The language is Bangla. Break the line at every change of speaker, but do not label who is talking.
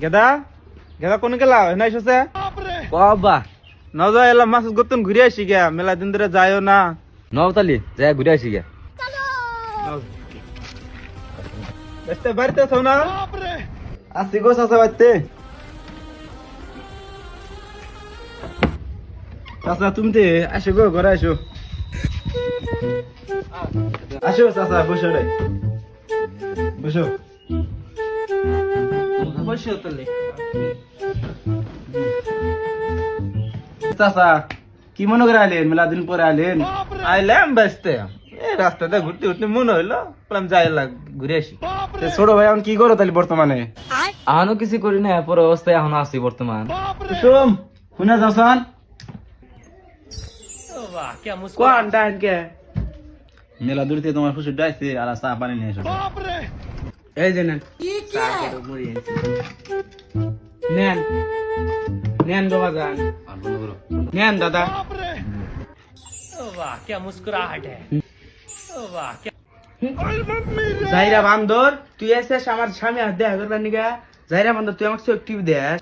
গেদা গেদা কোন গেলা নাই সসে
বাবা
ন যা এলাম মাছ গতন ঘুরে আসি গিয়া মেলা দিন ধরে যাইও না
নবতালি যাই ঘুরে আসি গে
বেস্তে বাড়িতে আছো না আসি গো চাচা বাড়িতে চাচা তুমি তে আসো গো ঘরে আসো আসো চাচা বসো রে বসো বসো তাহলে চাচা কি মনে করে আইলেন মেলা দিন পরে আইলেন আইলাম ব্যস্তে এই রাস্তাতে ঘুরতে ঘুরতে মনে হইলো বললাম যাই ঘুরে আসি ছোট ভাই এখন কি করো তাহলে বর্তমানে
এখনো কিছু করি না পরে অবস্থায় এখনো আছি বর্তমান
কুসুম শুনে যাচ্ছেন কোন ডাইন কে মেলা দূর থেকে তোমার ফুসুর ডাইছে আর চা পানি নিয়ে এসো এই যে নেন নেন নেন বাবা যান নেন দাদা জাইরা বান্দর তুই এসেছ আমার স্বামী হাত দেখা করবার নিগা জাইরা বান্দর তুই আমাকে একটু দেখ